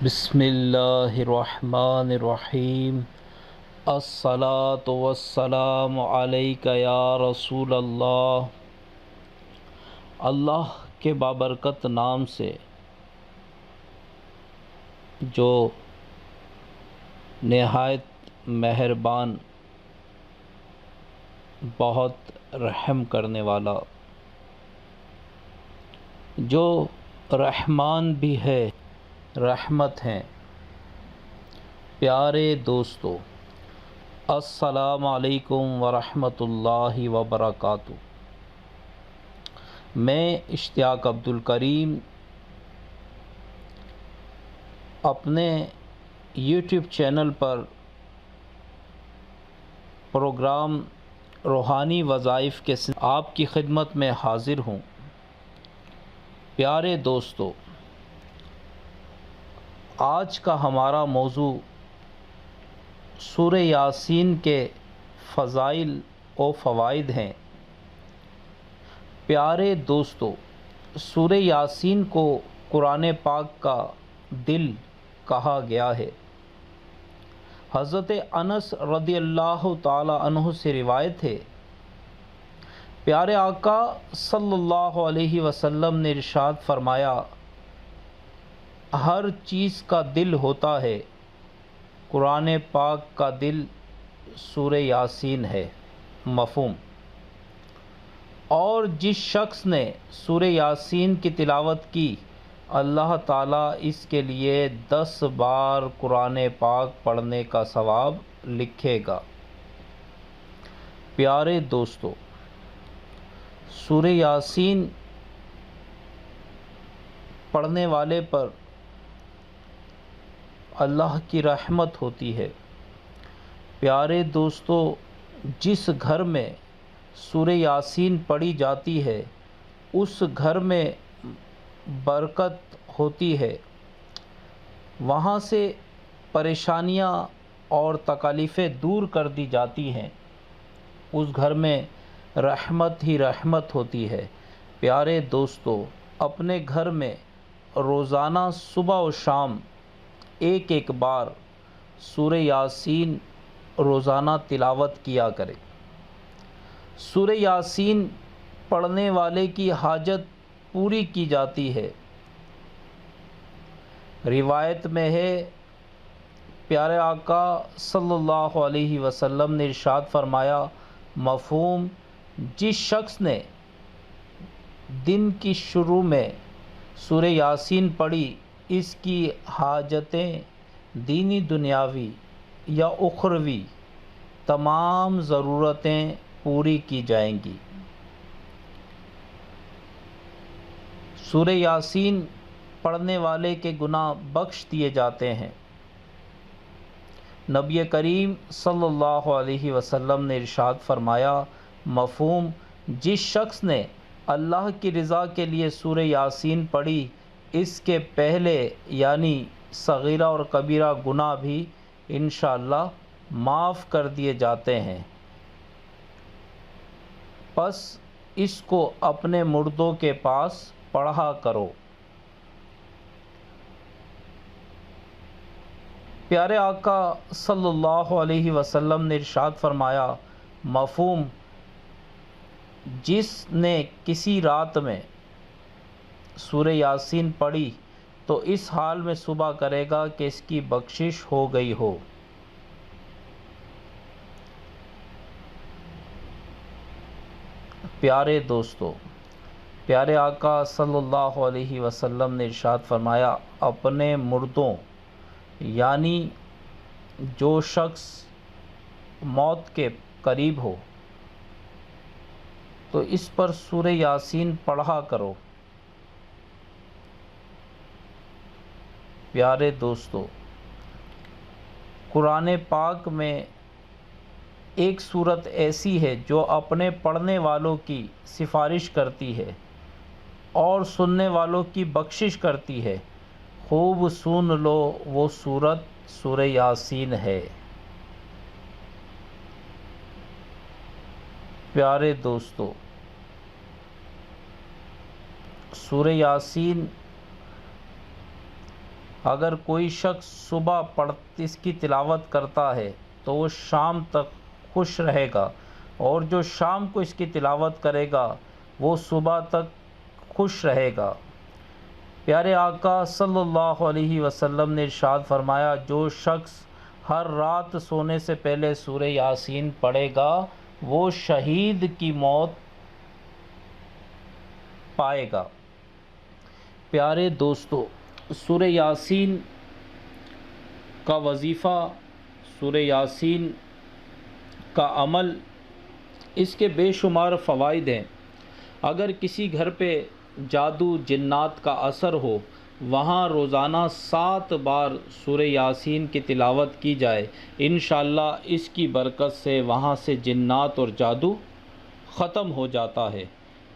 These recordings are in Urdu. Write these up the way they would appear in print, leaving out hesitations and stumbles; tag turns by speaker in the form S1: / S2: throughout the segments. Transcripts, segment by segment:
S1: بسم اللہ الرحمن الرحیم۔ الصلاۃ والسلام علیک یا رسول اللہ۔ اللہ کے بابرکت نام سے جو نہایت مہربان، بہت رحم کرنے والا، جو رحمان بھی ہے، رحمت ہیں۔ پیارے دوستو، السلام علیکم ورحمۃ اللہ وبرکاتہ۔ میں اشتیاق عبدالکریم اپنے یوٹیوب چینل پر پروگرام روحانی وظائف کے سلسلے آپ کی خدمت میں حاضر ہوں۔ پیارے دوستو، آج کا ہمارا موضوع سورہ یاسین کے فضائل و فوائد ہیں۔ پیارے دوستو، سورہ یاسین کو قرآن پاک کا دل کہا گیا ہے۔ حضرت انس رضی اللہ تعالی عنہ سے روایت ہے، پیارے آقا صلی اللہ علیہ وسلم نے ارشاد فرمایا، ہر چیز کا دل ہوتا ہے، قرآن پاک کا دل سورہ یاسین ہے۔ مفہوم۔ اور جس شخص نے سورہ یاسین کی تلاوت کی، اللہ تعالیٰ اس کے لیے 10 بار قرآن پاک پڑھنے کا ثواب لکھے گا۔ پیارے دوستو، سورہ یاسین پڑھنے والے پر اللہ کی رحمت ہوتی ہے۔ پیارے دوستو، جس گھر میں سورہ یاسین پڑھی جاتی ہے، اس گھر میں برکت ہوتی ہے، وہاں سے پریشانیاں اور تکالیفیں دور کر دی جاتی ہیں، اس گھر میں رحمت ہی رحمت ہوتی ہے۔ پیارے دوستو، اپنے گھر میں روزانہ صبح و شام ایک بار سورہ یاسین روزانہ تلاوت کیا کرے۔ سورہ یاسین پڑھنے والے کی حاجت پوری کی جاتی ہے۔ روایت میں ہے، پیارے آقا صلی اللہ علیہ وسلم نے ارشاد فرمایا، مفہوم، جس شخص نے دن کی شروع میں سورہ یاسین پڑھی، اس کی حاجتیں دینی دنیاوی یا اخروی تمام ضرورتیں پوری کی جائیں گی۔ سورہ یاسین پڑھنے والے کے گناہ بخش دیے جاتے ہیں۔ نبی کریم صلی اللہ علیہ وسلم نے ارشاد فرمایا، مفہوم، جس شخص نے اللہ کی رضا کے لیے سورہ یاسین پڑھی، اس کے پہلے یعنی صغیرہ اور کبیرہ گناہ بھی انشاءاللہ معاف کر دیے جاتے ہیں۔ پس اس کو اپنے مردوں کے پاس پڑھا کرو۔ پیارے آقا صلی اللہ علیہ وسلم نے ارشاد فرمایا، مفہوم، جس نے کسی رات میں سورہ یاسین پڑھی تو اس حال میں صبح کرے گا کہ اس کی بخشش ہو گئی ہو۔ پیارے دوستو، پیارے آقا صلی اللہ علیہ وسلم نے ارشاد فرمایا، اپنے مردوں یعنی جو شخص موت کے قریب ہو تو اس پر سورہ یاسین پڑھا کرو۔ پیارے دوستو، قرآن پاک میں ایک صورت ایسی ہے جو اپنے پڑھنے والوں کی سفارش کرتی ہے اور سننے والوں کی بخشش کرتی ہے۔ خوب سن لو، وہ صورت سورہ یاسین ہے۔ پیارے دوستو، سورہ یاسین اگر کوئی شخص صبح اس کی تلاوت کرتا ہے تو وہ شام تک خوش رہے گا، اور جو شام کو اس کی تلاوت کرے گا وہ صبح تک خوش رہے گا۔ پیارے آقا صلی اللہ علیہ وسلم نے ارشاد فرمایا، جو شخص ہر رات سونے سے پہلے سورہ یاسین پڑھے گا وہ شہید کی موت پائے گا۔ پیارے دوستو، سورہ یاسین کا وظیفہ، سورہ یاسین کا عمل، اس کے بے شمار فوائد ہیں۔ اگر کسی گھر پہ جادو جنات کا اثر ہو، وہاں روزانہ 7 بار سورہ یاسین کی تلاوت کی جائے، انشاءاللہ اس کی برکت سے وہاں سے جنات اور جادو ختم ہو جاتا ہے۔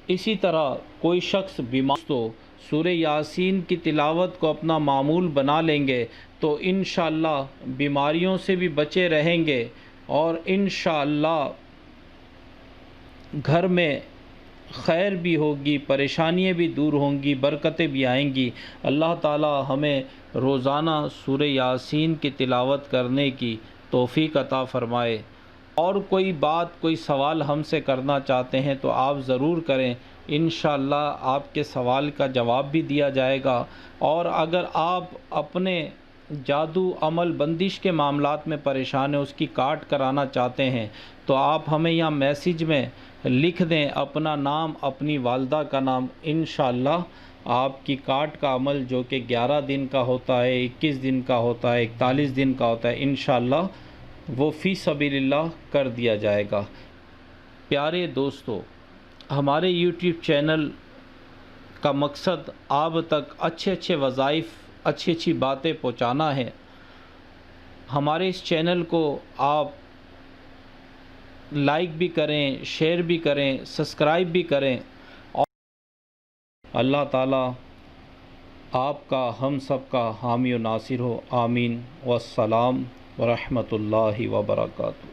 S1: اسی طرح کوئی شخص بیمار تو سورہ یاسین کی تلاوت کو اپنا معمول بنا لیں گے تو انشاءاللہ بیماریوں سے بھی بچے رہیں گے، اور انشاءاللہ گھر میں خیر بھی ہوگی، پریشانیاں بھی دور ہوں گی، برکتیں بھی آئیں گی۔ اللہ تعالی ہمیں روزانہ سورہ یاسین کی تلاوت کرنے کی توفیق عطا فرمائے۔ اور کوئی بات، کوئی سوال ہم سے کرنا چاہتے ہیں تو آپ ضرور کریں، انشاءاللہ آپ کے سوال کا جواب بھی دیا جائے گا۔ اور اگر آپ اپنے جادو عمل بندش کے معاملات میں پریشان ہیں، اس کی کاٹ کرانا چاہتے ہیں، تو آپ ہمیں یہاں میسیج میں لکھ دیں اپنا نام، اپنی والدہ کا نام، انشاءاللہ آپ کی کاٹ کا عمل جو کہ 11 دن کا ہوتا ہے، 21 دن کا ہوتا ہے، 41 دن کا ہوتا ہے، انشاءاللہ وہ فی سبیل اللہ کر دیا جائے گا۔ پیارے دوستو، ہمارے یوٹیوب چینل کا مقصد آپ تک اچھے اچھے وظائف، اچھی اچھی باتیں پہنچانا ہے۔ ہمارے اس چینل کو آپ لائک بھی کریں، شیئر بھی کریں، سبسکرائب بھی کریں، اور اللہ تعالی آپ کا، ہم سب کا حامی و ناصر ہو، آمین۔ والسلام ورحمۃ اللہ وبرکاتہ۔